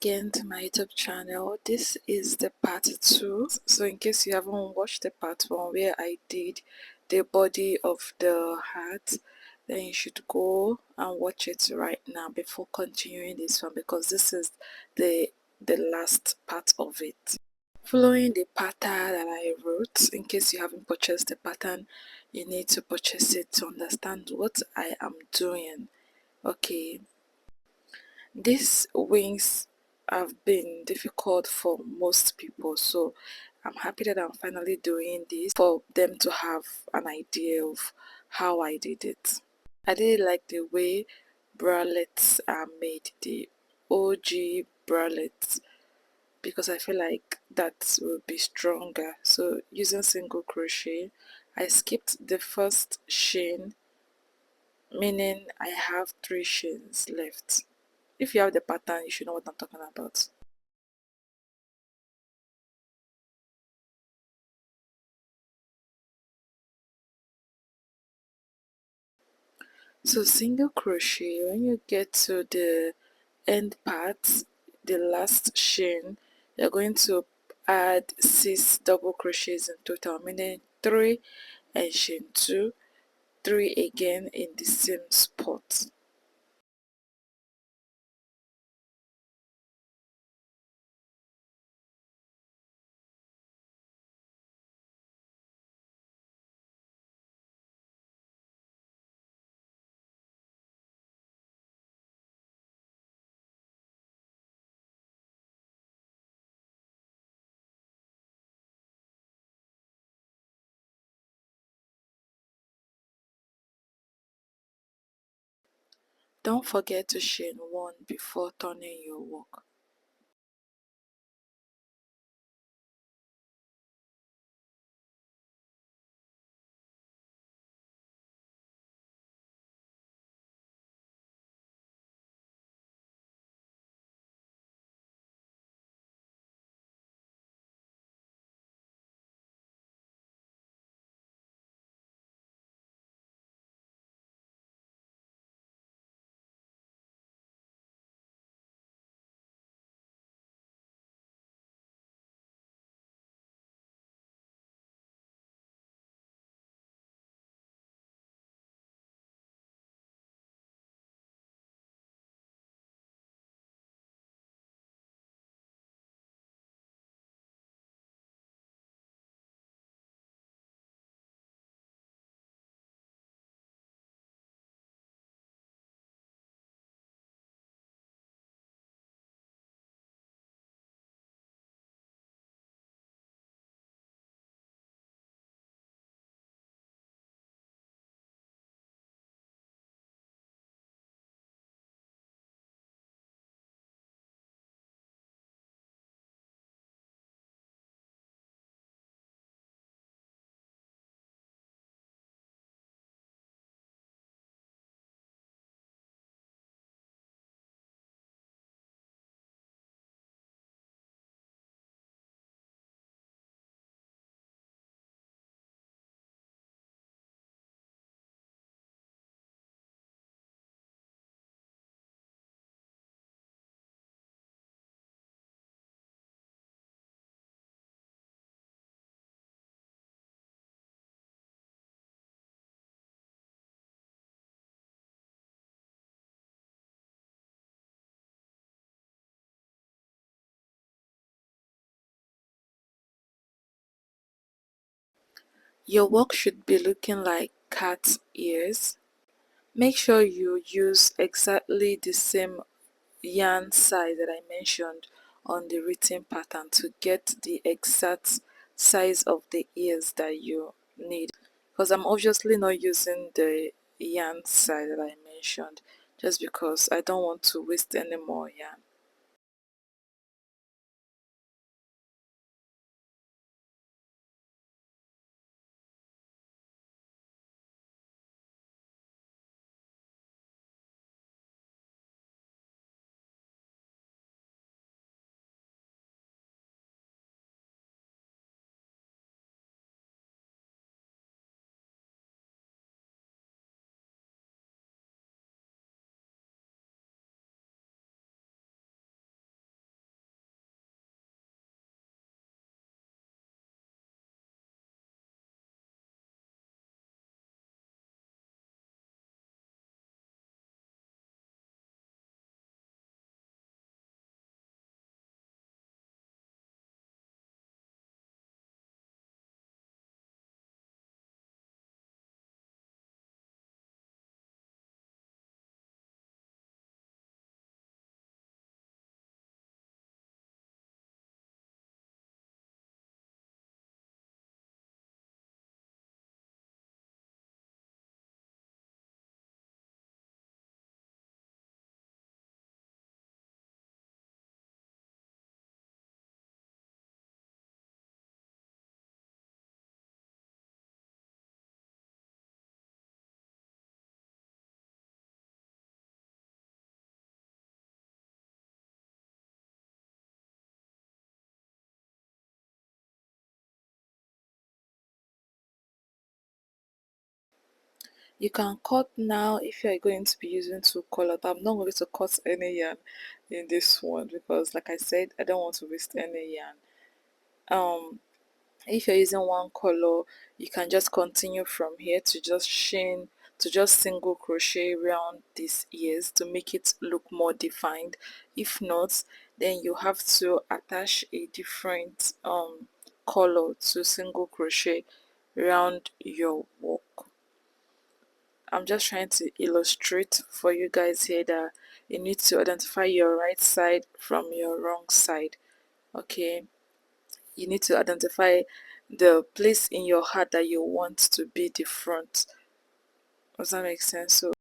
again to my YouTube channel. This is the part 2. So in case you haven't watched the part 1 where I did the body of the heart, then you should go and watch it right now before continuing this one, because this is the last part of it. Following the pattern that I wrote, in case you haven't purchased the pattern, you need to purchase it to understand what I am doing. Okay, these wings have been difficult for most people, so I'm happy that I'm finally doing this for them to have an idea of how I did it. I really like the way bralettes are made, the OG bralettes, because I feel like that will be stronger. So using single crochet, I skipped the first chain, meaning I have 3 chains left. If you have the pattern, you should know what I'm talking about. So single crochet, when you get to the end part, the last chain, you're going to add 6 double crochets in total, meaning 3 and chain 2, 3 again in the same spot. Don't forget to chain 1 before turning your work. Your work should be looking like cat ears. Make sure you use exactly the same yarn size that I mentioned on the written pattern to get the exact size of the ears that you need, because I'm obviously not using the yarn size that I mentioned just because I don't want to waste any more yarn. You can cut now if you are going to be using two colors, but I'm not going to cut any yarn in this one because, like I said, I don't want to waste any yarn. If you're using one color, you can just continue from here to just chain, to just single crochet around these ears to make it look more defined. If not, then you have to attach a different color to single crochet around your work. I'm just trying to illustrate for you guys here that you need to identify your right side from your wrong side. Okay, you need to identify the place in your heart that you want to be the front. Does that make sense? So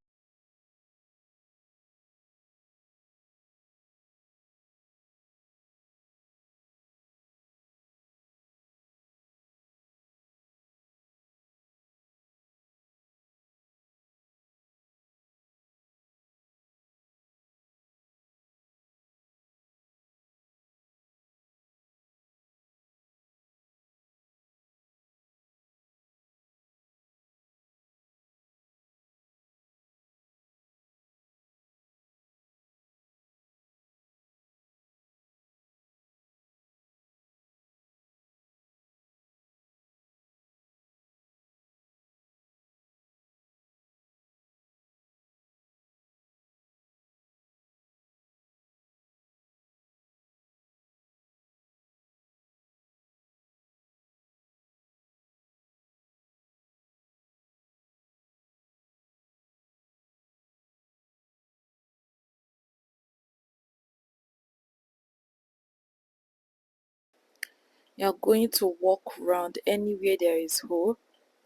you're going to walk around anywhere there is hole,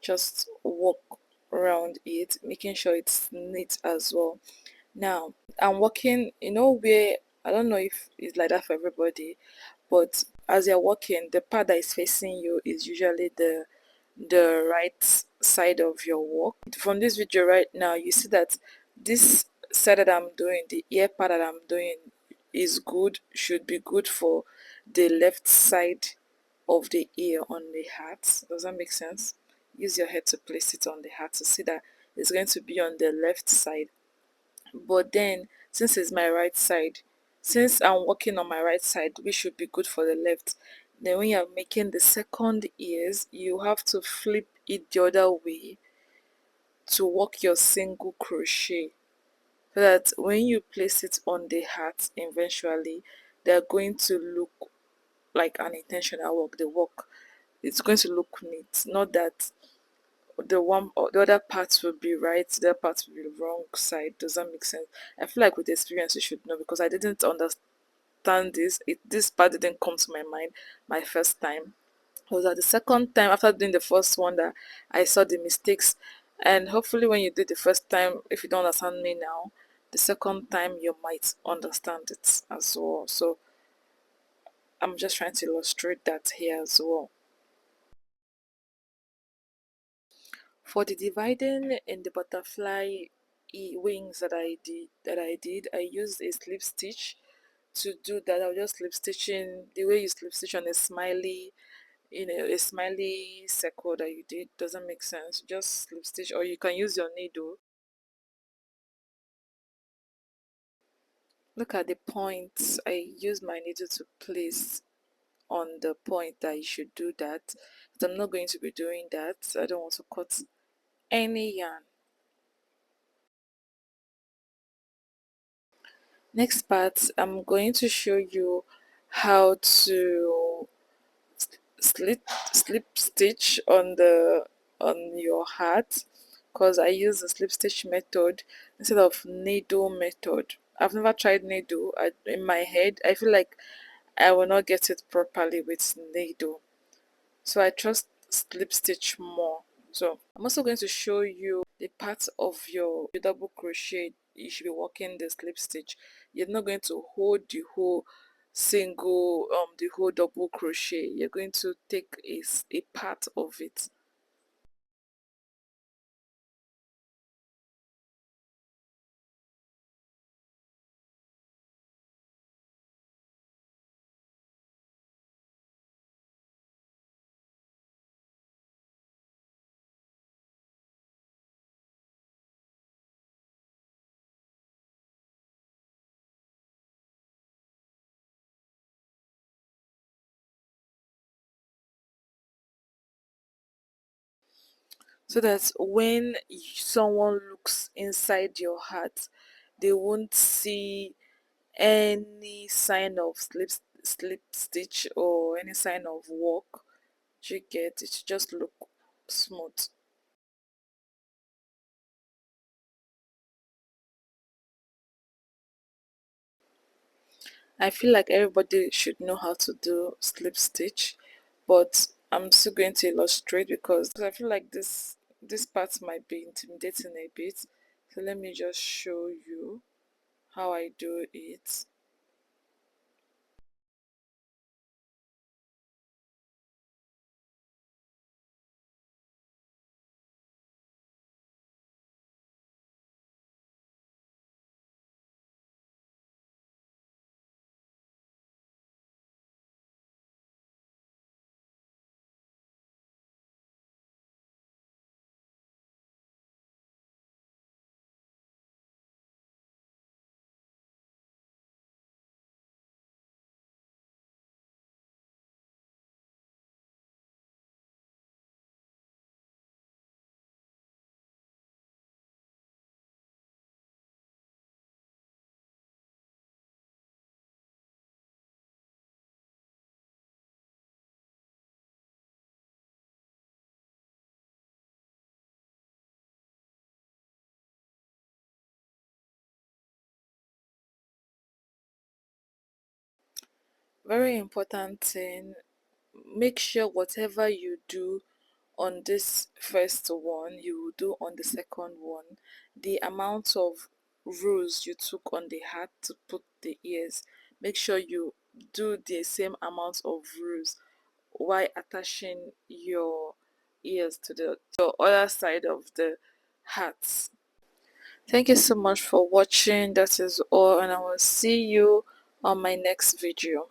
just walk around it, making sure it's neat as well. Now I'm walking, where, I don't know if it's like that for everybody, but as you're walking, the part that is facing you is usually the right side of your walk. From this video right now, you see that this side that I'm doing, the ear part that I'm doing, is good, should be good for the left side of the ear on the hat. Does that make sense? Use your head to place it on the hat to see that it's going to be on the left side. But then, since it's my right side, since I'm working on my right side, which should be good for the left, then when you're making the second ears, you have to flip it the other way to work your single crochet, so that when you place it on the hat eventually, they're going to look like an intentional work. The work, it's going to look neat, not that the one or the other part will be right, the other part will be wrong side. Does that make sense? I feel like with experience you should know, because I didn't understand this. This part didn't come to my mind my first time. It was at the second time after doing the first one that I saw the mistakes. And hopefully when you do the first time, if you don't understand me now, the second time you might understand it as well. So I'm just trying to illustrate that here as well. For the dividing in the butterfly wings that I used a slip stitch to do that. I was just slip stitching the way you slip stitch on a smiley, a smiley circle that you did. Doesn't make sense. Just slip stitch, or you can use your needle. Look at the points. I use my needle to place on the point that you should do that. But I'm not going to be doing that. I don't want to cut any yarn. Next part, I'm going to show you how to slip slip stitch on your hat, because I use the slip stitch method instead of needle method. I've never tried needle. In my head I feel like I will not get it properly with needle, so I trust slip stitch more. So I'm also going to show you the part of your double crochet you should be working the slip stitch. You're not going to hold the whole single the whole double crochet. You're going to take a part of it. so that when someone looks inside your hat, they won't see any sign of slip stitch or any sign of work. Do you get it? Just look smooth. I feel like everybody should know how to do slip stitch, but I'm still going to illustrate because I feel like this part might be intimidating a bit. So let me just show you how I do it. Very important thing, make sure whatever you do on this first one you will do on the second one. The amount of rows you took on the hat to put the ears, make sure you do the same amount of rows while attaching your ears to the other side of the hat. Thank you so much for watching. That is all, and I will see you on my next video.